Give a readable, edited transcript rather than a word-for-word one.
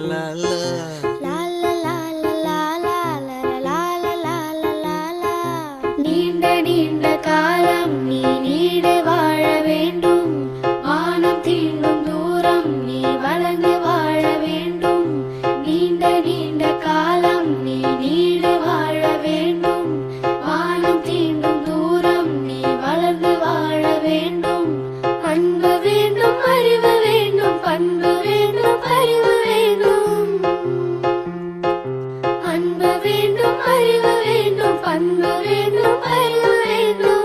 லா நீண்ட நீண்ட காலம் நீ நீடு வாழ வேண்டும். வானம் தீண்டும் தூரம் நீ வளர்ந்து வாழ வேண்டும். நீண்ட நீண்ட காலம் நீ நீடு வாழ வேண்டும். வானம் தீண்டும் தூரம் நீ வளர்ந்து வாழ வேண்டும். அன்பு வேண்டும், அறிவு வேண்டும், பண்பு வேண்டும், அறிவு வேண்டும். அன்பு வேண்டும், அறிவு வேண்டும், பண்பு வேண்டும், அறிவு வேண்டும்.